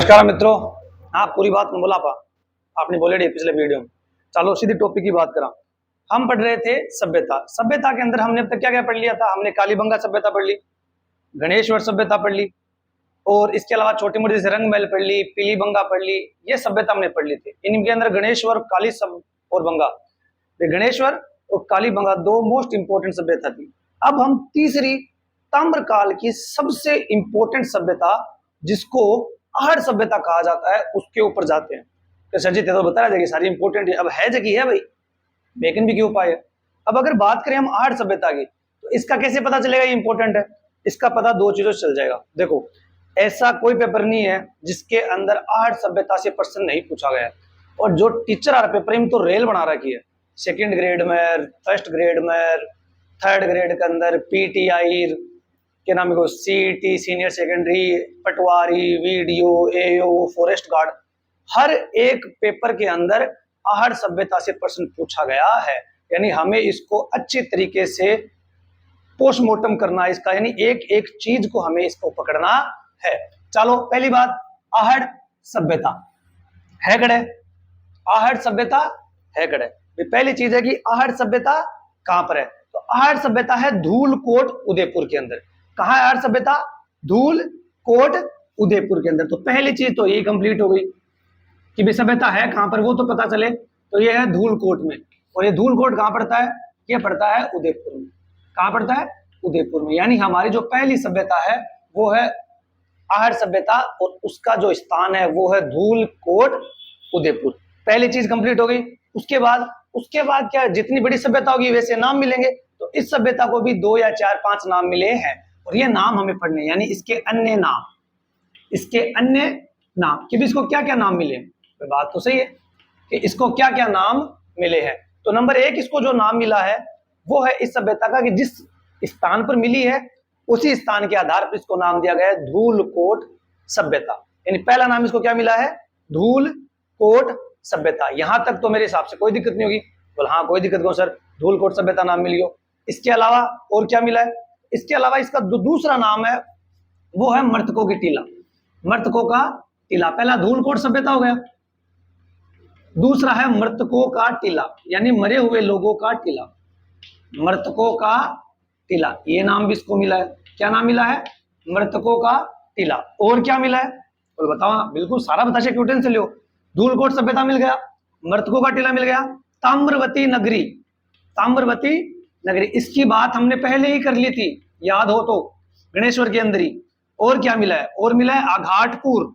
नमस्कार मित्रों। हाँ, पूरी बात में बोला पा आपने बोले पिछले वीडियो में। चलो सीधी टॉपिक की बात करा। हम पढ़ रहे थे सभ्यता। सभ्यता के अंदर हमने अब तक क्या क्या पढ़ लिया था? हमने कालीबंगा सभ्यता पढ़ ली, गणेश्वर सभ्यता पढ़ ली, और इसके अलावा छोटी मोटी जैसे रंगमहल पढ़ ली, पीलीबंगा पढ़ ली। ये सभ्यता हमने पढ़ ली थी। इनके अंदर गणेश्वर, काली और बंगा, गणेश्वर और कालीबंगा दो मोस्ट इंपोर्टेंट सभ्यता थी। अब हम तीसरी ताम्रकाल की सबसे इंपोर्टेंट सभ्यता, जिसको आहड़ सभ्यता कहा जाता है, उसके ऊपर जाते हैं। तो सर जी तो बताया जाएगी सारी इंपोर्टेंट है। अब है जगह है भाई, लेकिन भी क्यों पाए। अब अगर बात करें हम आहड़ सभ्यता की, तो इसका कैसे पता चलेगा ये इंपोर्टेंट है? इसका पता दो चीजों से चल जाएगा। देखो, ऐसा कोई पेपर नहीं है जिसके अंदर आहड़ सभ्यता से प्रश्न नहीं पूछा गया है। और जो टीचर आ रहा पेपर में तो रेल बना रखी है, सेकेंड ग्रेड में, फर्स्ट ग्रेड में, थर्ड ग्रेड के अंदर पीटीआई के नाम को, सीटी सीनियर सेकेंडरी, पटवारी, वीडियो, एओ, फॉरेस्ट गार्ड, हर एक पेपर के अंदर आहड़ सभ्यता से प्रश्न पूछा गया है। यानी हमें इसको अच्छी तरीके से पोस्टमार्टम करना है इसका, यानी एक एक चीज को हमें इसको पकड़ना है। चलो पहली बात, आहड़ सभ्यता है कड़े। आहड़ सभ्यता है कड़े। पहली चीज है कि आहड़ सभ्यता कहां पर है? तो आहड़ सभ्यता है धूलकोट उदयपुर के अंदर। कहां है आहड़ सभ्यता? धूलकोट उदयपुर के अंदर। तो पहली चीज तो ये कंप्लीट हो गई कि भी सभ्यता है कहां पर, वो तो पता चले। तो ये है धूलकोट में, और ये धूलकोट कहां पड़ता है? ये पड़ता है उदयपुर में। कहां पड़ता है? उदयपुर में। यानी हमारी जो पहली सभ्यता है वो है आहड़ सभ्यता, और उसका जो स्थान है वो है धूलकोट उदयपुर। पहली चीज कंप्लीट हो गई। उसके बाद क्या, जितनी बड़ी सभ्यता होगी वैसे नाम मिलेंगे। तो इस सभ्यता को भी 2 या 4 5 नाम मिले हैं, और ये नाम हमें पढ़ने, यानी इसके अन्य नाम कि भी इसको क्या क्या नाम मिले। तो बात तो सही है कि इसको क्या क्या नाम मिले हैं। तो नंबर 1 इसको जो नाम मिला है वो है इस सभ्यता का कि जिस स्थान पर मिली है उसी स्थान के आधार पर इसको नाम दिया गया है धूलकोट सभ्यता। यानी पहला नाम इसको क्या मिला है? धूलकोट सभ्यता। यहां तक तो मेरे हिसाब से कोई दिक्कत नहीं होगी। बोल हाँ कोई दिक्कत नहीं सर, धूलकोट सभ्यता नाम मिली हो। इसके अलावा और क्या मिला है? इसके अलावा इसका दूसरा नाम है वो है मृतकों की टीला। मृतकों का टीला, पहला धूलकोट सभ्यता हो गया, दूसरा है मृतकों का टीला, यानी मरे हुए लोगों का टीला। मृतकों का टीला, ये नाम भी इसको मिला है। क्या नाम मिला है? मृतकों का टीला। और क्या मिला है? तो बताओ, बिल्कुल सारा बता, क्यों टेंशन लियो। धूलकोट सभ्यता मिल गया, मृतकों का टीला मिल गया, ताम्रवती नगरी। ताम्रवती नगरी, इसकी बात हमने पहले ही कर ली थी, याद हो तो, गणेश्वर के अंदर ही। और क्या मिला है? और मिला है आघाटपुर।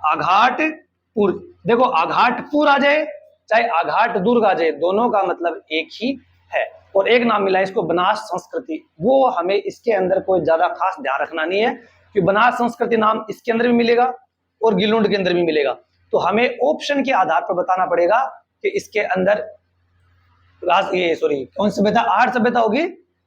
आघाटपुर, देखो आघाटपुर आ जाए चाहे आघाट दुर्ग आ जाए, दोनों का मतलब एक ही है। और एक नाम मिला है इसको बनास संस्कृति। वो हमें इसके अंदर कोई ज्यादा खास ध्यान रखना नहीं है कि बनास संस्कृति नाम इसके अंदर भी मिलेगा और गिलुंड के अंदर भी मिलेगा। तो हमें ऑप्शन के आधार पर बताना पड़ेगा कि इसके अंदर कौन सभ्यता, आहड़ सभ्यता होगी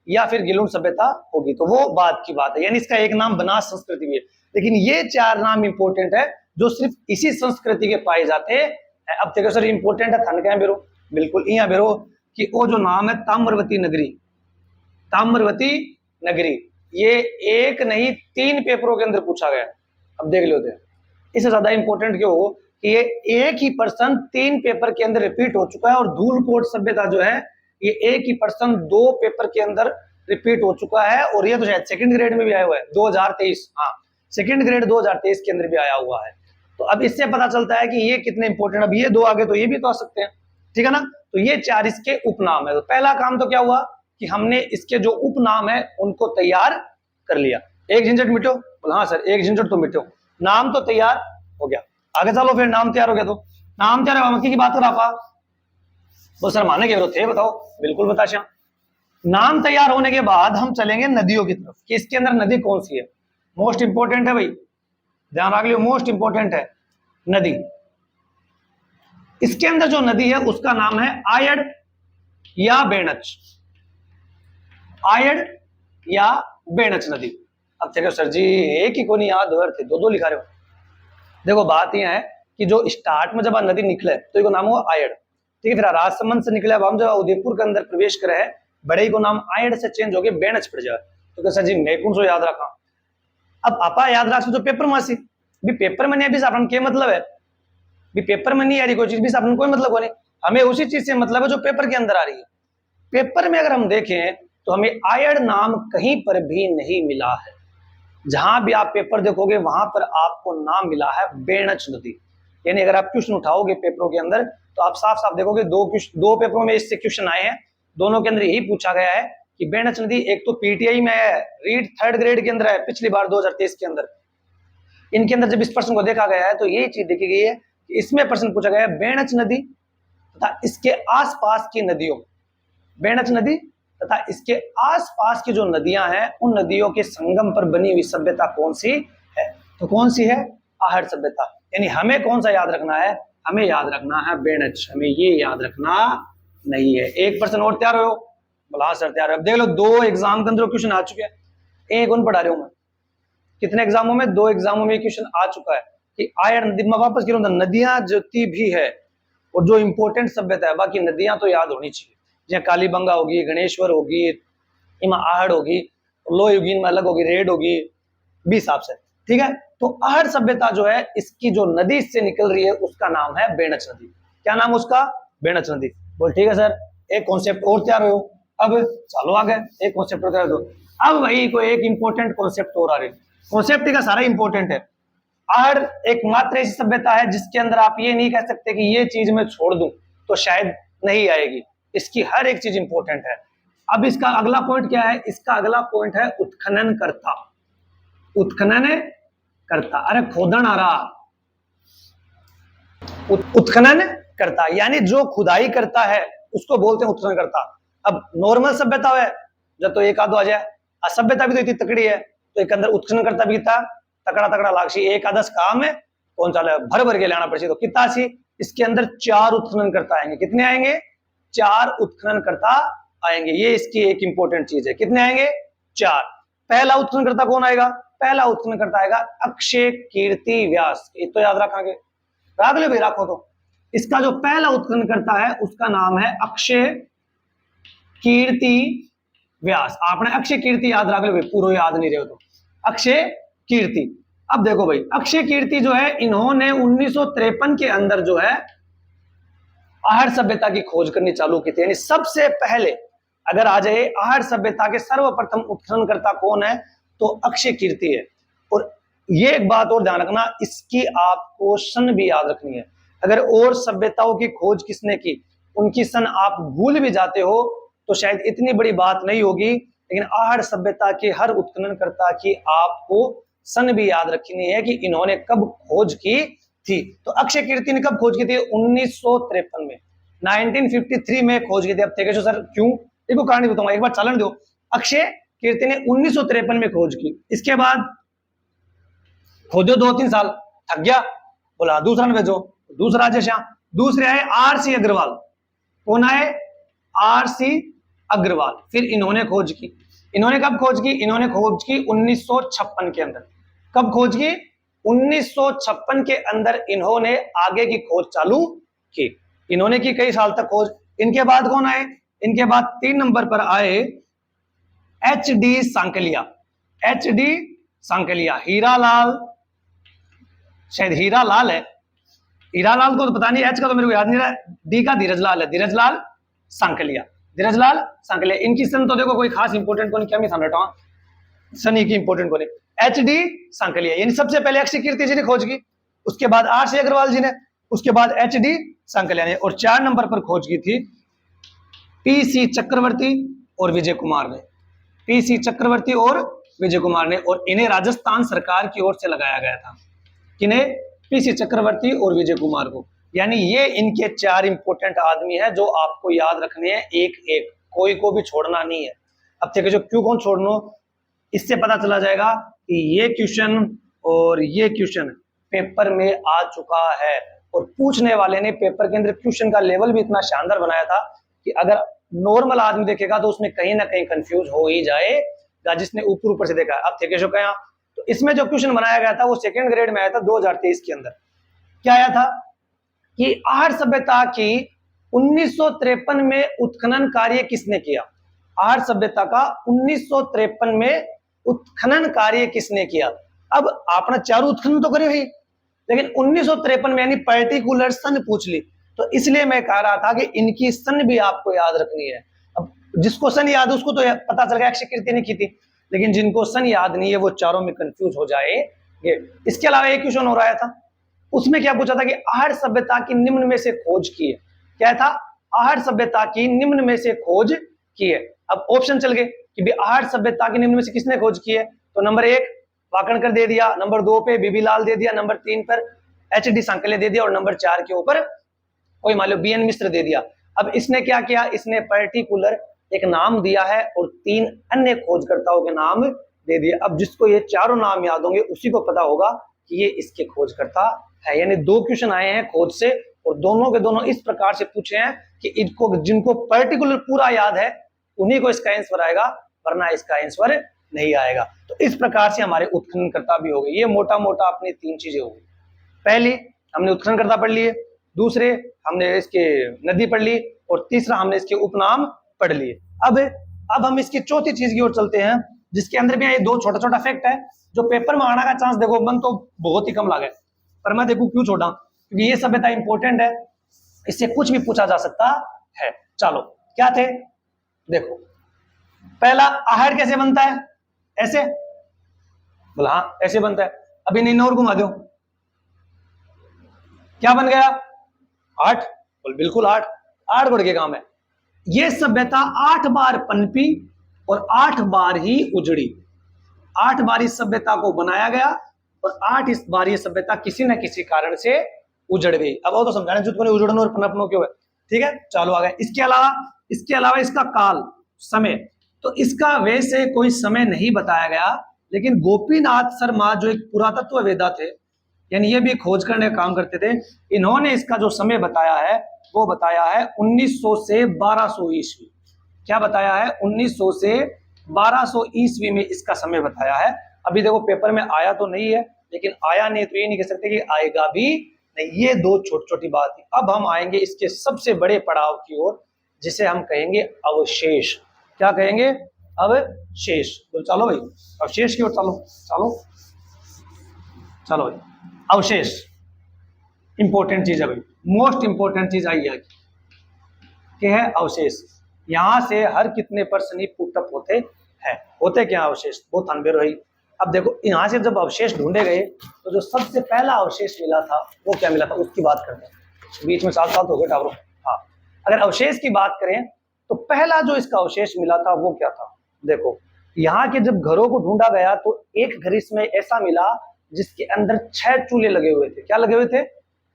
या फिर गिलुंड सभ्यता होगी। तो वो बात की बात है, यानी इसका एक नाम बनास संस्कृति भी है। लेकिन ये 4 नाम इंपोर्टेंट है जो सिर्फ इसी संस्कृति के पाए जाते हैं। अब देखो सर इंपोर्टेंट है, थान क्या बेरो, बिल्कुल यहाँ बेरो कि वो जो नाम है ताम्रवती नगरी। ताम्रवती नगरी ये 1 नहीं 3 पेपरों के अंदर पूछा गया। अब देख लो, इससे ज्यादा इंपोर्टेंट क्यों हो कि ये एक ही प्रश्न 3 पेपर के अंदर रिपीट हो चुका है। और धूलकोट सभ्यता जो है ये एक ही प्रश्न 2 पेपर के अंदर रिपीट हो चुका है। और ये तो शायद सेकंड ग्रेड में भी आया हुआ है 2023। हाँ, सेकंड ग्रेड 2023 के अंदर भी आया हुआ है। तो अब इससे पता चलता है कि ये कितने इंपोर्टेंट। अब ये 2 आगे तो ये भी तो आ सकते हैं, ठीक है ना। तो ये 4 इसके उपनाम है। तो पहला काम तो क्या हुआ कि हमने इसके जो उपनाम है उनको तैयार कर लिया। एक झंझट मिटो, बोला हाँ सर एक झंझट तो मिटो, नाम तो तैयार हो गया। आगे चलो, फिर नाम तैयार हो गया तो नाम तैयार है, मक्की की बात करा पा वो सर माने के विरोध थे, बताओ। बिल्कुल बताशा। नाम तैयार होने के बाद हम चलेंगे नदियों की तरफ कि इसके अंदर नदी कौन सी है। मोस्ट इंपोर्टेंट है भाई, ध्यान रख लियो, मोस्ट इंपोर्टेंट है नदी। इसके अंदर जो नदी है उसका नाम है आयड़ या बेणच। आयड़ या बेणच नदी। अब देखो सर जी एक ही को नहीं याद हो थे, 2 लिखा रहे हो। देखो बात यह है कि जो स्टार्ट में जब नदी निकले तो इसको नाम हुआ आयड़, ठीक है। फिर राजसमंद से निकले, अब हम जब उदयपुर के अंदर प्रवेश करे बड़े को नाम आयड़ से चेंज हो गया बेणच पड़ जाए। तो सर जी मैं कौन सो याद रखा? अब आपा याद रख जो पेपर में सी भी पेपर में नहीं भी अपन के मतलब है भी पेपर में नहीं आ रही कोई चीज भी अपन कोई मतलब नहीं, हमें उसी चीज से मतलब है जो पेपर के अंदर आ रही है। पेपर में अगर हम देखें तो हमें आयड नाम कहीं पर भी नहीं मिला है। जहां भी आप पेपर देखोगे वहां पर आपको नाम मिला है बेणच नदी। यानी अगर आप क्वेश्चन उठाओगे पेपरों के अंदर तो आप साफ साफ देखोगे दो पेपरों में इससे क्वेश्चन आए हैं, दोनों के अंदर यही पूछा गया है कि बेणच नदी, एक तो पीटीआई में है, रीड 3rd ग्रेड के अंदर है पिछली बार 2023 के अंदर। इनके अंदर जब इस प्रश्न को देखा गया है तो यही चीज देखी गई है कि इसमें प्रश्न पूछा गया है बेणच नदी तथा इसके आसपास की नदियों, बेणच नदी तथा इसके आसपास की जो नदियां हैं उन नदियों के संगम पर बनी हुई सभ्यता कौन सी है। तो कौन सी है? आहड़ सभ्यता। यानी हमें कौन सा याद रखना है? हमें याद रखना है बेणच, हमें ये याद रखना नहीं है। 1% और तैयार हो? बोला सर तैयार है। अब देख लो 2 एग्जाम के अंदर क्वेश्चन आ चुके हैं, एक उन पढ़ा रहा हूं मैं, कितने एग्जामों में? 2 एग्जामों में क्वेश्चन आ चुका है कि आयड़ नदी, मैं वापस कह रहा हूं, नदियां जितनी भी है और जो इंपॉर्टेंट सभ्यता है, बाकी नदियां तो याद होनी चाहिए। जैसे कालीबंगा होगी, गणेश्वर होगी, इमा आहड़ होगी, लोयुगीन में अलग होगी, रेड होगी, 20 हिसाब से, ठीक है। तो आहड़ सभ्यता जो है, इसकी जो नदी इससे निकल रही है उसका नाम है बेणच नदी। क्या नाम उसका? बेणच नदी। बोल ठीक है सर, एक कॉन्सेप्ट और तैयार हो। अब चलो आगे, एक कॉन्सेप्ट और तैयार दो। अब वही कोई एक इंपॉर्टेंट कॉन्सेप्ट और आ रही, कॉन्सेप्ट का सारा इंपॉर्टेंट है। आहड़ एक मात्र ऐसी सभ्यता है जिसके अंदर आप ये नहीं कह सकते कि ये चीज मैं छोड़ दूं तो शायद नहीं आएगी, इसकी हर एक चीज इंपॉर्टेंट है। अब इसका अगला पॉइंट क्या है? इसका अगला पॉइंट है उत्खनन करता। उत्खनन करता, अरे खोदन आ रहा, उत्खनन करता यानी जो खुदाई करता है उसको बोलते हैं उत्खनन करता। अब नॉर्मल सभ्यता है जब तो एक आधो आ जाए, असभ्यता भी तो इतनी तकड़ी है तो एक अंदर उत्खनन करता भी था तकड़ा तकड़ा लागसी, एक आदस काम है कौन चाले भर भर के लाना पड़े तो कितना सी, इसके अंदर 4 उत्खनन करता आएंगे। कितने आएंगे? 4 उत्खनन करता आएंगे। ये इसकी एक इंपॉर्टेंट चीज है। कितने आएंगे? 4। पहला उत्खनन करता कौन आएगा? पहला उत्खनन करता आएगा अक्षय कीर्ति व्यास। ये तो याद रखेंगे, रख लो भाई, रखो तो। इसका जो पहला उत्खनन करता है उसका नाम है अक्षय कीर्ति व्यास। आपने अक्षय कीर्ति याद रख लो भाई, पूरा याद नहीं रहे हो तो। अक्षय कीर्ति। अब देखो भाई, अक्षय कीर्ति जो है इन्होंने 1953 के अंदर जो है आहड़ सभ्यता की खोज करनी चालू की थी। यानी सबसे पहले अगर आ जाए आहड़ सभ्यता के सर्वप्रथम उत्खननकर्ता कौन है तो अक्षय कीर्ति है। और ये एक बात और ध्यान रखना, इसकी आपको सन भी याद रखनी है। अगर और सभ्यताओं की खोज किसने की, उनकी सन आप भूल भी जाते हो तो शायद इतनी बड़ी बात नहीं होगी, लेकिन आहड़ सभ्यता के हर उत्खननकर्ता की आपको सन भी याद रखनी है कि इन्होंने कब खोज की थी। तो अक्षय कीर्ति ने कब खोज की थी? 1953 में, 1953 में खोज की थी। अब देखो सर क्यों, देखो कारण बताऊंगा, एक बार चलन दो। अक्षय कीर्ति ने 1953 में खोज की, इसके बाद खोजो 2-3 साल, थक गया, बोला दूसरा न भेजो, दूसरा जैसा। दूसरे आए आरसी अग्रवाल। कौन आए? आरसी अग्रवाल। फिर इन्होंने खोज की। इन्होंने कब खोज की? इन्होंने खोज की 1956 के अंदर। कब खोज की? 1956 के अंदर इन्होंने आगे की खोज चालू की। इन्होंने की कई साल तक खोज। इनके बाद कौन आए? इनके बाद 3 नंबर पर आए HD सांकलिया। HD सांकलिया, हीरालाल, शायद हीरालाल है, हीरालाल को तो पता नहीं, एच का तो मेरे को याद नहीं रहा, डी का धीरजलाल है, धीरजलाल सांकलिया, धीरजलाल सांकलिया। इनकी सन तो देखो कोई खास इंपोर्टेंट को नहीं, क्या मैं सन रटा सनी की इंपोर्टेंट को नहीं। HD सांकलिया यानी सबसे पहले अक्षय कीर्ति जी ने खोज की, उसके बाद आरसी अग्रवाल जी ने, उसके बाद HD सांकलिया ने, और 4 नंबर पर खोज की थी PC चक्रवर्ती और विजय कुमार ने। PC चक्रवर्ती और विजय कुमार ने, और इन्हें राजस्थान सरकार की ओर से लगाया गया था। किन्हें? PC चक्रवर्ती और विजय कुमार को। यानी ये इनके 4 इंपोर्टेंट आदमी है जो आपको याद रखने हैं, एक एक, कोई को भी छोड़ना नहीं है। अब देखो जो क्यों कौन छोड़ना, इससे पता चला जाएगा कि ये क्वेश्चन और ये क्वेश्चन पेपर में आ चुका है, और पूछने वाले ने पेपर के अंदर क्वेश्चन का लेवल भी इतना शानदार बनाया था कि अगर नॉर्मल आदमी देखेगा तो उसमें कहीं ना कहीं कंफ्यूज हो ही जाएगा, जिसने ऊपर ऊपर से देखा। अब थे जो कहा, तो इसमें जो क्वेश्चन बनाया गया था वो 2nd ग्रेड में आया था 2023 के अंदर। क्या आया था कि आहड़ सभ्यता की 1953 में उत्खनन कार्य किसने किया? आहड़ सभ्यता का 1953 में उत्खनन कार्य किसने किया? अब आपने 4 उत्खनन तो करे भाई, लेकिन 1953 में यानी पर्टिकुलर सन पूछ ली, तो इसलिए मैं कह रहा था कि इनकी सन भी आपको याद रखनी है। अब जिसको सन याद है उसको तो पता चल गया अक्षयकृति ने की थी, लेकिन जिनको सन याद नहीं है वो चारों में कंफ्यूज हो जाएंगे। इसके अलावा एक क्वेश्चन हो रहा था, उसमें क्या पूछा था कि आहड़ सभ्यता की निम्न में से खोज की है। क्या था? आहड़ सभ्यता की निम्न में से खोज की है। अब ऑप्शन चल गए कि आहड़ सभ्यता की निम्न में से किसने खोज की है, तो नंबर 1 वाकणकर दे दिया, नंबर 2 पे बीबीलाल दे दिया, नंबर 3 पर एच.डी. सांकले दे दिया और नंबर 4 के ऊपर कोई मान लो बी.एन. मिश्र दे दिया। अब इसने क्या किया, इसने पर्टिकुलर एक नाम दिया है और 3 अन्य खोजकर्ताओं के नाम दे दिए। अब जिसको ये चारों नाम याद होंगे उसी को पता होगा कि ये इसके खोजकर्ता है। यानी 2 क्वेश्चन आए हैं खोज से और दोनों के दोनों इस प्रकार से पूछे हैं कि इनको जिनको पर्टिकुलर पूरा याद है उन्हीं को इसका आंसर आएगा, वरना इसका आंसर नहीं आएगा। तो इस प्रकार से हमारे उत्खननकर्ता भी हो गए। ये मोटा मोटा अपनी 3 चीजें हो गई। पहली हमने उत्खननकर्ता पढ़ लिए, दूसरे हमने इसके नदी पढ़ ली और तीसरा हमने इसके उपनाम पढ़ लिए। अब हम इसकी चौथी चीज की ओर चलते हैं, जिसके अंदर भी ये 2 छोटा छोटा फैक्ट है जो पेपर में आने का चांस देखो मन तो बहुत ही कम लगे, पर मैं देखू क्यों छोड़ा, क्योंकि ये सभ्यता इंपॉर्टेंट है, इससे कुछ भी पूछा जा सकता है। चलो क्या थे, देखो पहला आहड़ कैसे बनता है, ऐसे बोला, हाँ ऐसे बनता है। अभी नहीं और घुमा दो, क्या बन गया 8, बोल बिल्कुल 8 गुण के काम है। ये सभ्यता 8 बार पनपी और 8 बार ही उजड़ी। 8 बार इस सभ्यता को बनाया गया और 8 इस बार ये सभ्यता किसी न किसी कारण से उजड़ गई। अब वो तो समझाने जो तुमने उजड़ना और पनपना क्यों है, ठीक है चलो आ गए। इसके अलावा इसका काल समय, तो इसका वैसे कोई समय नहीं बताया गया, लेकिन गोपीनाथ शर्मा जो एक पुरातत्ववेदा थे, यानी ये भी खोज करने का काम करते थे, इन्होंने इसका जो समय बताया है वो बताया है 1900 से 1200 ईस्वी। क्या बताया है? 1900 से 1200 ईस्वी में इसका समय बताया है। अभी देखो पेपर में आया तो नहीं है, लेकिन आया नहीं तो ये नहीं कह सकते कि आएगा भी नहीं। ये 2 छोटी छोटी बात है। अब हम आएंगे इसके सबसे बड़े पड़ाव की ओर, जिसे हम कहेंगे अवशेष। क्या कहेंगे? अवशेष। तो चलो भाई अवशेष की ओर चलो भाई, अवशेष इंपॉर्टेंट चीज है भाई, मोस्ट इंपॉर्टेंट चीज आई है कि है अवशेष। यहां से हर कितने % ही पुटअप होते क्या अवशेष, वो थानबे रही। अब देखो यहां से जब अवशेष ढूंढे गए तो जो सबसे पहला अवशेष मिला था वो क्या मिला था, उसकी बात करते हैं। बीच में 7 साल तो हो गए टावरों। हाँ, अगर अवशेष की बात करें तो पहला जो इसका अवशेष मिला था वो क्या था, देखो यहाँ के जब घरों को ढूंढा गया तो एक घर इसमें ऐसा मिला जिसके अंदर 6 चूल्हे लगे हुए थे। क्या लगे हुए थे?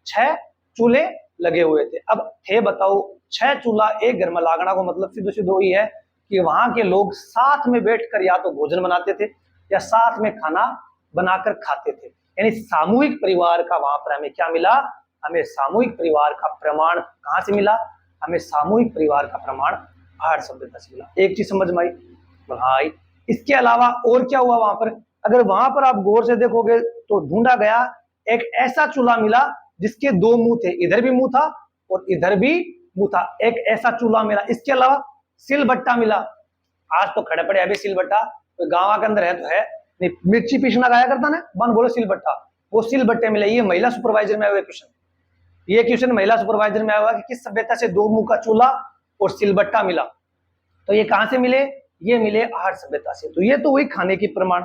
6 चूल्हे लगे हुए थे। अब थे बताओ 6 चूल्हा एक घर में लागना को मतलब सीधे ही है कि वहां के लोग साथ में बैठकर या तो भोजन बनाते थे या साथ में खाना बनाकर खाते थे। यानी सामूहिक परिवार का वहां पर हमें क्या मिला? हमें सामूहिक परिवार का प्रमाण कहां से मिला? हमें सामूहिक परिवार का प्रमाण आहड़ सभ्यता से मिला। एक चीज समझ में आई? भाई इसके अलावा और क्या हुआ वहां पर? अगर वहां पर आप गौर से देखोगे तो ढूंढा गया एक ऐसा चूल्हा मिला जिसके 2 मुंह थे, इधर भी मुंह था और इधर भी मुंह था, एक ऐसा चूल्हा मिला। इसके अलावा सिलबट्टा मिला। आज तो खड़े पड़े अभी सिलबट्टा, तो गांव के अंदर है तो है नहीं, मिर्ची पीसना गाया करता ना, बन बोलो सिलबट्टा, वो सिलबट्टे मिले। ये महिला सुपरवाइजर में आया क्वेश्चन, ये क्वेश्चन महिला सुपरवाइजर में आया हुआ कि किस सभ्यता से 2 मुंह का चूल्हा और सिलबट्टा मिला। तो ये कहां से मिले? ये मिले आहड़ सभ्यता से। तो ये तो वही खाने की प्रमाण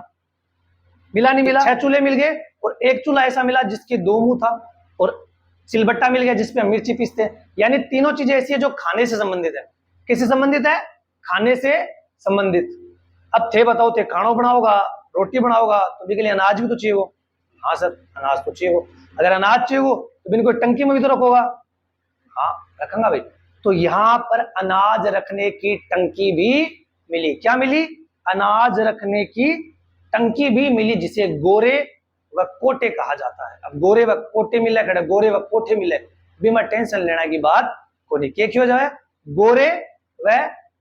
मिला नहीं मिला? 6 चूल्हे मिल गए और एक चूल्हा ऐसा मिला जिसके 2 मुंह था और सिलबट्टा मिल गया जिसपे हम मिर्ची पीसते हैं। यानी तीनों चीजें ऐसी है जो खाने से संबंधित है। किससे संबंधित है? खाने से संबंधित। अब थे बताओ, थे खाना बनाओगा, रोटी बनाओगा तो भी के लिए अनाज भी तो चाहिए हो। हाँ सर अनाज तो चाहिए हो। अगर अनाज चाहिए हो तो बिन कोई टंकी में भी तो रखोगा। हाँ रखूंगा भाई। तो यहाँ पर अनाज रखने की टंकी भी मिली। क्या मिली? अनाज रखने की टंकी भी मिली, जिसे गोरे व कोटे कहा जाता है। अब गोरे व कोटे मिले, खड़े गोरे व कोठे मिले, बिना टेंशन लेने की बात को नहीं। क्या क्यों जाए? गोरे व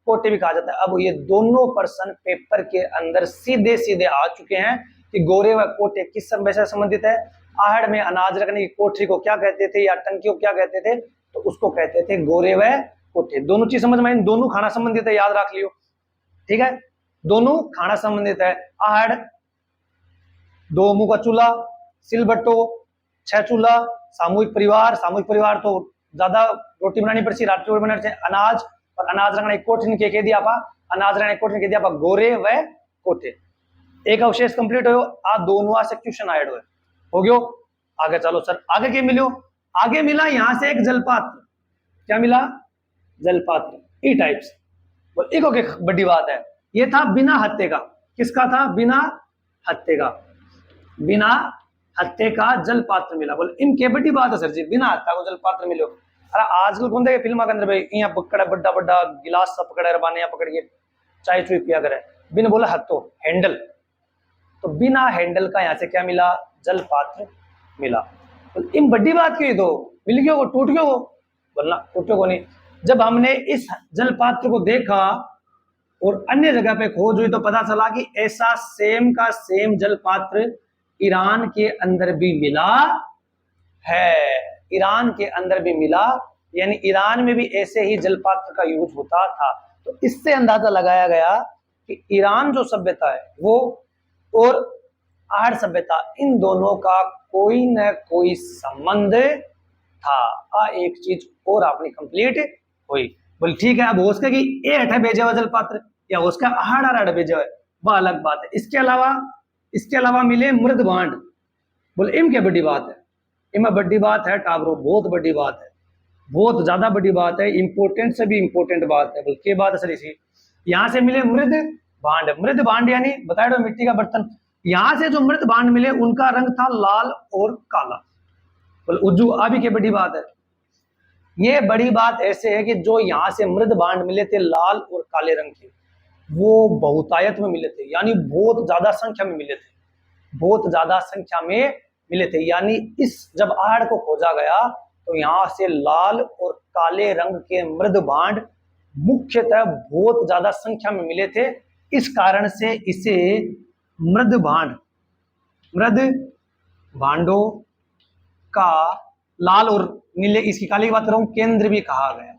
कोटे भी कहा जाता है। अब ये दोनों पर्सन पेपर के अंदर सीधे सीधे आ चुके हैं कि गोरे व कोटे किस सभ्यता से संबंधित है। आहड़ में अनाज रखने की कोठरी को क्या कहते थे या टंकी को क्या कहते थे? तो उसको कहते थे गोरे व कोठे। दोनों चीज समझ में आई? दोनों खाना संबंधित है, याद रख लियो, ठीक है। दोनों खाना संबंधित है। आहड़ 2 मुंह का चूल्हा, सिलबट्टो छह चूल्हा, सामूहिक परिवार तो ज्यादा रोटी बनानी पड़ती, रात रोटी बनानी, अनाज और अनाज रखना कोठिन के कह दिया, अनाज रखना कोठिन कह दिया, गोरे व कोठे। एक अवशेष कंप्लीट हो, आ दोनों से क्वेश्चन ऐड हो गयो। आगे चलो सर, आगे क्या मिलो, आगे मिला यहां से एक जलपात्र, क्या मिला, जलपात्र, ई टाइप्स। एक बड़ी बात है, ये था बिना हत्थे का, किसका था, बिना हत्थे का, बिना हत्थे का जलपात्र मिला। बोले इनके बड़ी बात है सर जी, बिना हत्था को जलपात्र मिलो। अरे आजकल कौन देखे फिल्म के अंदर भाई यहाँ पकड़ा बड़ा बड़ा गिलास सब पकड़े रबाने पकड़ के चाय चुई पिया करे, बिन बोला हत्थों हैंडल, तो बिना हैंडल का यहाँ से क्या मिला, जलपात्र मिला। तो इन बड़ी बात की तो मिल गया वो, टूट गया वो, बोलना टूटे को नहीं। जब हमने इस जलपात्र को देखा और अन्य जगह पे खोज हुई तो पता चला कि ऐसा सेम का सेम जलपात्र ईरान के अंदर भी मिला है, ईरान के अंदर भी मिला, यानी ईरान में भी ऐसे ही जलपात्र का यूज होता था। तो इससे अंदाजा लगाया गया कि ईरान जो सभ्यता है वो और आहड़ सभ्यता, इन दोनों का कोई न कोई संबंध था। एक चीज और अपनी कंप्लीट हुई। बोल ठीक है, अब हो सके कि ए हटे भेजा हुआ जलपात्र या उसका आहड़ भेजा हुआ, वह अलग बात है। इसके अलावा मिले मृद भांड। बोले इम क्या बड़ी बात है, इनमें बड़ी बात है टाबरो, बहुत बड़ी बात है, बहुत ज्यादा बड़ी बात है, इंपोर्टेंट से भी इंपोर्टेंट बात है। बोल क्या बात है सर, इसी यहां से मिले मृद भांड। मृद भांड यानी बताया दो मिट्टी का बर्तन। यहां से जो मृद भांड मिले उनका रंग था लाल और काला। बोले उज्जू अभी क्या बड़ी बात है, ये बड़ी बात ऐसे है कि जो यहाँ से मृद भांड मिले थे लाल और काले रंग के, वो बहुतायत में मिले थे, यानी बहुत ज्यादा संख्या में मिले थे, बहुत ज्यादा संख्या में मिले थे। यानी इस जब आहड़ को खोजा गया तो यहाँ से लाल और काले रंग के मृद भांड मुख्यतः बहुत ज्यादा संख्या में मिले थे। इस कारण से इसे मृद भांडों का लाल और नीले, इसकी काली की बात कर रहा हूं, केंद्र भी कहा गया।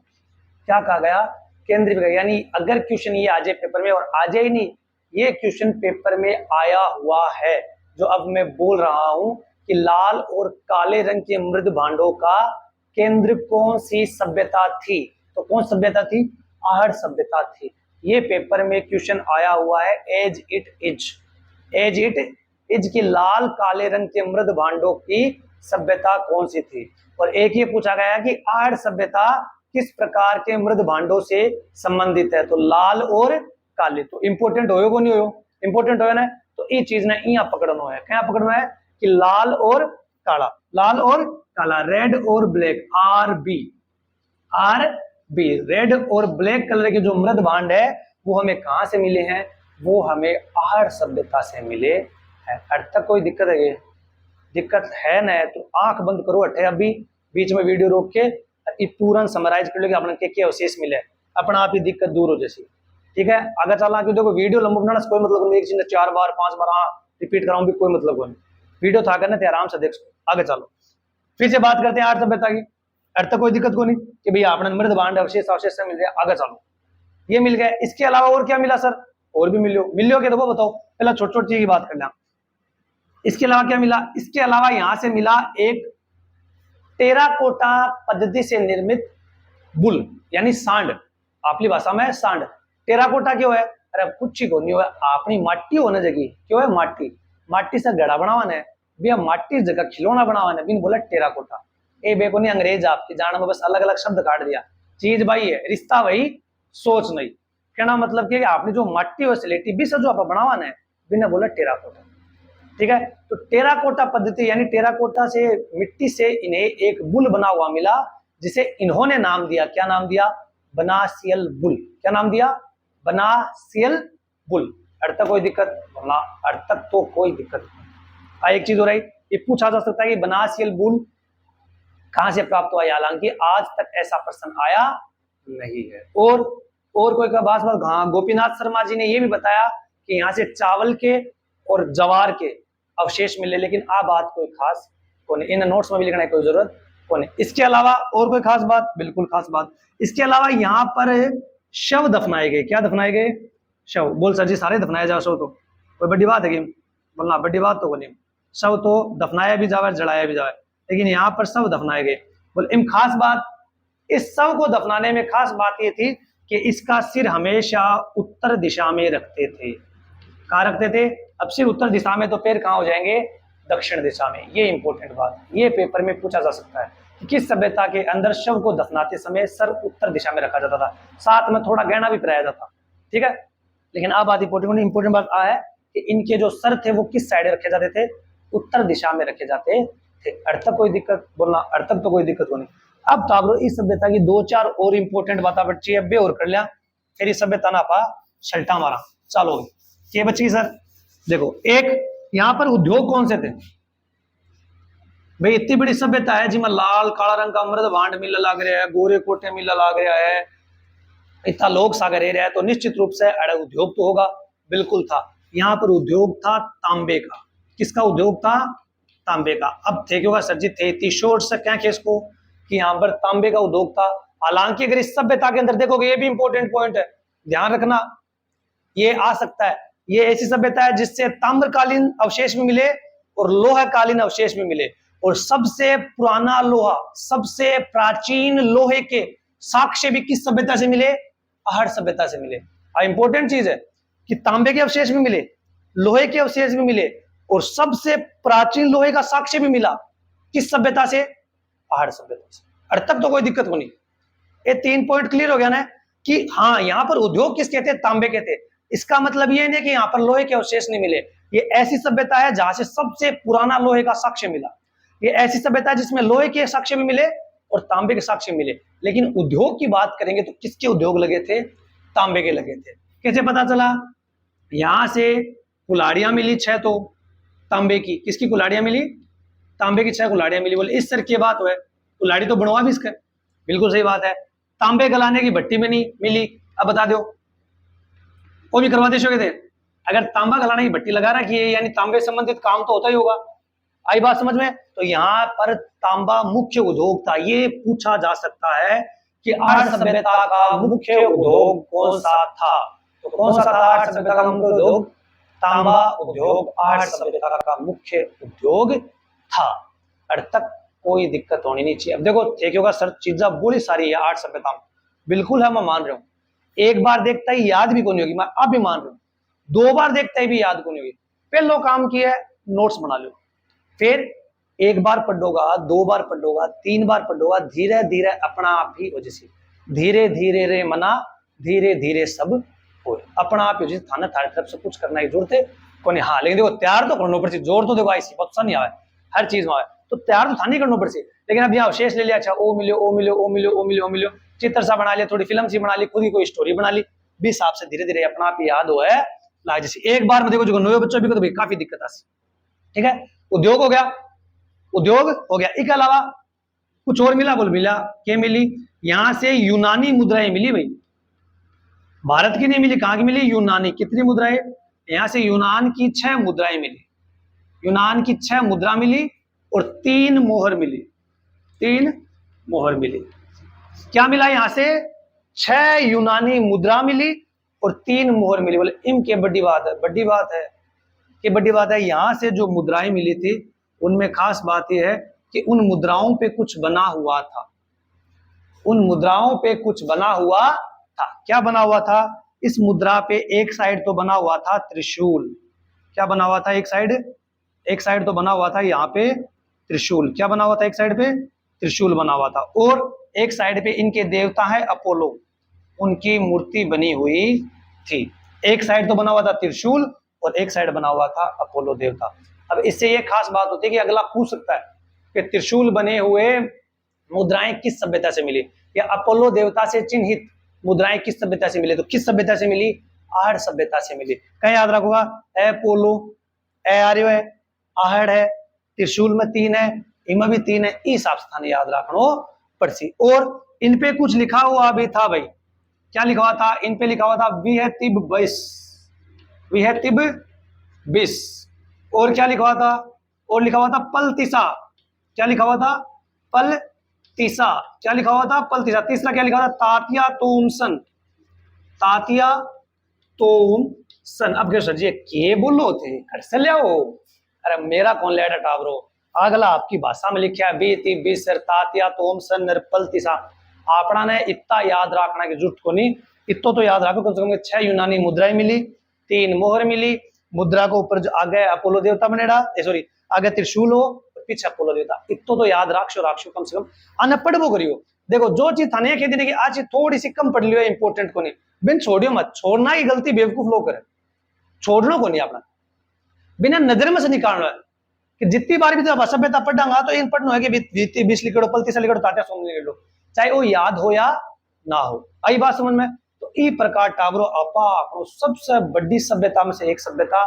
क्या कहा गया, केंद्र भी कहा। यानी अगर क्वेश्चन ये आ जाए पेपर में, और आ जाए ही नहीं, ये क्वेश्चन पेपर में आया हुआ है जो अब मैं बोल रहा हूं कि लाल और काले रंग के मृद भांडों का केंद्र कौन सी सभ्यता थी, तो कौन सभ्यता थी, आहड़ सभ्यता थी। ये पेपर में क्वेश्चन आया हुआ है एज इट इज की लाल काले रंग के मृद भांडों की सभ्यता कौन सी थी। और एक ये पूछा गया कि आहड़ सभ्यता किस प्रकार के मृद भांडों से संबंधित है, तो लाल और काले। तो इंपोर्टेंट हो को नहीं हो, इंपोर्टेंट हो ना, तो ये चीज ने यहाँ पकड़ना है, क्या पकड़ना है कि लाल और काला, रेड और ब्लैक, आर बी, रेड और ब्लैक कलर के जो मृद भांड है वो हमें कहां से मिले हैं, वो हमें आहड़ सभ्यता से मिले हैं। अब तक कोई दिक्कत है, दिक्कत है ना, तो आंख बंद करो अठे, अभी बीच में वीडियो रोक के तुरंत समराइज कर लो कि अपने क्या अवशेष मिले, अपना आप ही दिक्कत दूर हो जैसी। ठीक है, आगे चलना, क्योंकि देखो वीडियो लंबा बनाना कोई मतलब नहीं, एक चीज 4 बार 5 बार रिपीट कराऊं भी कोई मतलब नहीं, वीडियो था करने थे आराम से देख सको। आगे चलो, फिर से बात करते हैं आहड़ सभ्यता की। अर्थ कोई दिक्कत को नहीं कि भैया अपने मृद भांड अवशेष से मिल गया। आगे चलो, ये मिल गया, इसके अलावा और क्या मिला सर, और भी मिलियो के, तो वो बताओ, पहले छोटी छोटी चीज की बात कर लें। इसके अलावा क्या मिला, इसके अलावा यहां से मिला एक टेराकोटा पद्धति से निर्मित बुल, यानी सांड, आपकी भाषा में सांड। टेराकोटा क्यों है, अरे कुछ ही को नहीं हुआ, अपनी माटी होने जगह क्यों है, माटी से गड़ा बनावा है भैया, माटी जगह खिलौना बनावा है, बिन बोला टेराकोटा। ए बेको नहीं अंग्रेज आपकी जान में बस अलग अलग शब्द काट दिया, चीज भाई है, रिश्ता वही, सोच नहीं। कहना मतलब कि आपने जो माटी और स्लेटी भी से जो आप बनावा है, बिना बोला टेराकोटा। ठीक है, तो टेराकोटा पद्धति यानी टेराकोटा से, मिट्टी से इन्हें एक बुल बना हुआ मिला, जिसे इन्होंने नाम दिया, क्या नाम दिया, बनासियल बुल। क्या नाम दिया, बनासियल बुल। अर्थ कोई दिक्कत, अर्थ तक तो कोई दिक्कत नहीं। एक चीज हो रही, ये पूछा जा सकता है कि बनासियल बुल कहां से प्राप्त हुआ, हालांकि आज तक ऐसा प्रश्न आया नहीं है। और कोई का बात, गोपीनाथ शर्मा जी ने यह भी बताया कि यहाँ से चावल के और जवार के अवशेष मिले, लेकिन आ बात कोई खास कौन, इन नोट्स में भी लिखने की कोई जरूरत कौन। इसके अलावा और कोई खास बात, बिल्कुल खास बात, इसके अलावा यहाँ पर शव दफनाए गए। क्या दफनाए गए, शव। बोल सर जी सारे दफनाए जाओ शव, तो कोई बड़ी बात है कि बोलना, बड़ी बात तो नहीं, शव तो दफनाया भी जावे, जड़ाया भी जावे। लेकिन यहाँ पर शव दफनाए गए। बोले इन खास बात, इस शव को दफनाने में खास बात ये थी कि इसका सिर हमेशा उत्तर दिशा में रखते थे। कहाँ रखते थे? अब सिर उत्तर दिशा में, तो पैर कहाँ हो जाएंगे? दक्षिण दिशा में। ये इंपॉर्टेंट बात, ये पेपर में पूछा जा सकता है कि किस सभ्यता के अंदर शव को दफनाते समय सर उत्तर दिशा में रखा जाता था, साथ में थोड़ा गहना भी पहनाया जाता। ठीक है, लेकिन अब बात इंपॉर्टेंट बात आ है कि इनके जो सर थे वो किस साइड रखे जाते थे? उत्तर दिशा में रखे जाते थे। अर्थ तक कोई दिक्कत बोलना, अर्थ तक तो कोई दिक्कत नहीं। अब तो आप लोग इस सभ्यता की 2-4 और इंपॉर्टेंट बातें बच्ची अब और कर लिया, फिर इस सभ्यता ना पा छलटा मारा। चलो ये बच्ची सर देखो, एक यहाँ पर उद्योग कौन से थे भाई? इतनी बड़ी सभ्यता है जिसमें लाल काला रंग का अमृत भांड मिला लाग रहा है, गोरे कोटे मिला लाग रहा है, इतना लोग सागर रह रहा है, तो निश्चित रूप से अरे उद्योग तो होगा। बिल्कुल था। यहाँ पर उद्योग था तांबे का। किसका उद्योग था? तांबे का। अब थे क्यों सर जी? थे इतनी शोर से क्या केस को कि यहाँ पर तांबे का उद्योग था। हालांकि अगर इस सभ्यता के अंदर देखोगे, ये भी इंपॉर्टेंट पॉइंट है, ध्यान रखना, ये आ सकता है। ये ऐसी सभ्यता है जिससे ताम्रकालीन अवशेष भी मिले और लोहाकालीन अवशेष भी मिले, और सबसे पुराना लोहा, सबसे प्राचीन लोहे के साक्ष्य भी किस सभ्यता से मिले? आहड़ सभ्यता से मिले। इंपॉर्टेंट चीज है कि तांबे के अवशेष भी मिले, लोहे के अवशेष भी मिले, और सबसे प्राचीन लोहे का साक्ष्य भी मिला। किस सभ्यता से? आहड़ सभ्यता से। अर्थ तक तो कोई दिक्कत नहीं। ये 3 पॉइंट क्लियर हो गया ना कि हाँ, यहाँ पर उद्योग किसके थे? तांबे के थे। इसका मतलब ये नहीं कि यहाँ पर लोहे के अवशेष नहीं मिले। ये ऐसी सभ्यता है जहां से सबसे पुराना लोहे का साक्ष्य मिला। ये ऐसी सभ्यता है जिसमें लोहे के साक्ष्य भी मिले और तांबे के साक्ष्य मिले। लेकिन उद्योग की बात करेंगे तो किसके उद्योग लगे थे? तांबे के लगे थे। कैसे पता चला? यहां से कुल्हाड़ियां मिली 6 तो तांबे की। किसकी कुल्हाड़ियां मिली? तांबे की 6 कुल्हाड़ियां मिली। बोले इस सर की बात हुआ, कुल्हाड़ी तो बनवा भी इसका। बिल्कुल सही बात है। तांबे गलाने की भट्टी में नहीं मिली। अब बता दो, वो भी करवा दे थे। अगर तांबा गलाने की भट्टी लगा रखी है, यानी तांबे संबंधित काम तो होता ही होगा। आई बात समझ में? तो यहाँ पर तांबा मुख्य उद्योग था। ये पूछा जा सकता है कि आहड़ सभ्यता का मुख्य उद्योग कौन सा था? तो कौन सा था आहड़ सभ्यता का मुख्य उद्योग? तांबा उद्योग आहड़ सभ्यता का मुख्य उद्योग था। अर्थ तक कोई दिक्कत होनी नहीं चाहिए। अब देखो ठेकियों का सर चीजा बड़ी सारी है आहड़ सभ्यता में। बिल्कुल है, मैं मान रहा हूँ। एक बार देखता ही याद भी को नहीं होगी, मैं अब भी मान रहा हूँ। 2 बार देखता ही भी याद को नहीं होगी। पहलो काम किया है, नोट्स बना लो। फिर 1 बार पढ़ोगा, 2 बार पढ़ोगा, 3 बार पढ़ोगा, धीरे धीरे अपना आप ही हो जैसे धीरे धीरे रे मना धीरे धीरे सब हो अपना आप हो जैसे थाना थारी तरफ से कुछ करना की जरूरत है को नहीं। हाँ, लेकिन देखो तैयार तो करना पड़े, जोर तो देखो ऐसी बहुत नहीं आए हर चीज में आए, तो तैयार तो था नहीं करना पड़े। लेकिन अब यहाँ अवशेष ले लिया, अच्छा ओ मिलो ओ मिलो ओ मिलो ओ मिलो ओ मिलो, चित्र सा बना लिया, थोड़ी फिल्म सी बना ली, खुद ही कोई स्टोरी बना ली, भी हिसाब से धीरे धीरे अपना आप याद हो है लाग जैसे। एक बार में देखो जो नवे बच्चों भी तो काफी दिक्कत आ। ठीक है, उद्योग हो गया, उद्योग हो गया। इसके अलावा कुछ और मिला? बोल मिला, क्या मिली? यहां से यूनानी मुद्राएं मिली भाई, भारत की नहीं मिली। कहां की मिली? यूनानी। कितनी मुद्राएं? यहां से यूनान की 6 मुद्राएं मिली। यूनान की 6 मुद्रा मिली और 3 मोहर मिली। 3 मोहर मिली। क्या मिला? यहां से 6 यूनानी मुद्रा मिली और 3 मोहर मिली। बोले इनके बड़ी बात है, बड़ी बात है कि बड़ी बात है। यहां से जो मुद्राएं मिली थी उनमें खास बात यह है कि उन मुद्राओं पे कुछ बना हुआ था। उन मुद्राओं पे कुछ बना हुआ था। क्या बना हुआ था? इस मुद्रा पे एक साइड तो बना हुआ था त्रिशूल। क्या बना हुआ था? एक साइड तो बना हुआ था यहाँ पे त्रिशूल। क्या बना हुआ था? एक साइड पे त्रिशूल बना हुआ था। और एक साइड पे इनके देवता है अपोलो, उनकी मूर्ति बनी हुई थी। एक साइड तो बना हुआ था त्रिशूल और एक साइड बना हुआ था अपोलो देवता। अब इससे ये खास बात होती है कि अगला पूछ सकता है कि त्रिशूल बने हुए मुद्राएं किस सभ्यता से मिली, या अपोलो देवता से चिन्हित मुद्राएं किस सभ्यता से मिली? तो किस सभ्यता से मिली? आहड़ सभ्यता से मिली। कहीं याद रखोगा, अपोलो ए आर्यो है, आहड़ है, त्रिशूल में 3 है, इनमें भी 3 है। इस हिसाब से याद रखना पड़सी। और इन पे कुछ लिखा हुआ भी था भाई। क्या लिखा हुआ था? इन पे लिखा हुआ था विहतिब 20। और क्या लिखा हुआ था? और लिखा हुआ था पलतीसा। क्या लिखा हुआ था? पलतीसा। क्या लिखा हुआ था? पलतीसा। तीसरा क्या लिखा हुआ था? तातिया तोमसन। तातिया तोमसन। अब क्या सर जी के बोलो थे घर से ले आओ? अरे मेरा कौन ले टाबरो, अगला आपकी भाषा में लिखा है बीती बिसर तातिया तोम सन नरपल तिसा। आपना ने इतना याद रखना की जरूरत को नहीं, इतो तो याद रखो कम से कम 6 यूनानी मुद्राएं मिली, 3 मोहर मिली, मुद्रा को ऊपर जो आगे अपोलो देवता बनेड़ा, सॉरी आगे त्रिशूल हो पीछे अपोलो देवता, इतो तो याद राखशो कम से कम। आने पढ़बो करियो। देखो जो चीज थाने कह दी कि आज चीज थोड़ी सी कम पढ़ लियो इंपोर्टेंट को नहीं, बिन छोड़ियो मत, छोड़ना की गलती बेवकूफ लोग करे, छोड़ना को नहीं अपना, बिना नजर में से निकालना है कि जितनी बार भी तो सभ्यता पढ़ांगा तो इन पढ़ना है कि बीती 20 लिखड़ो पलती से लिखड़ो ताटिया सोम लिखड़ो, चाहे वो याद हो या ना हो। आई बात समझ में? तो ई प्रकार टावरो आपा सबसे बड़ी सभ्यता में से एक सभ्यता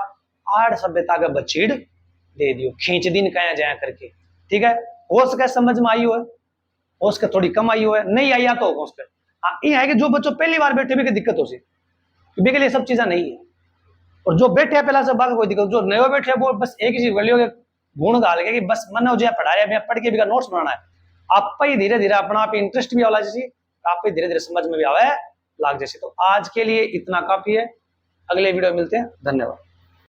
आड़ सभ्यता का बचीड़ दे दियो, खींच दिन कया जाया करके, ठीक है। हो सके समझ में आई हो, हो सके थोड़ी कम आई हो, नहीं आई तो हो सके। हाँ ये है कि जो बच्चों पहली बार बैठे भी दिक्कत हो सी, के लिए सब चीजें नहीं है, और जो बैठे है पहला से बात कोई दिक्कत, जो नए बैठे वो बस एक ही चीज वैल्यू के गुण डाल के कि बस मन हो जाए पढ़ाया मैं पढ़ के भी नोट्स बनाना है, आप ही धीरे धीरे अपना आप इंटरेस्ट भी आवा जैसी, आप ही धीरे धीरे समझ में भी आवे लाग जैसे। तो आज के लिए इतना काफी है, अगले वीडियो मिलते हैं, धन्यवाद।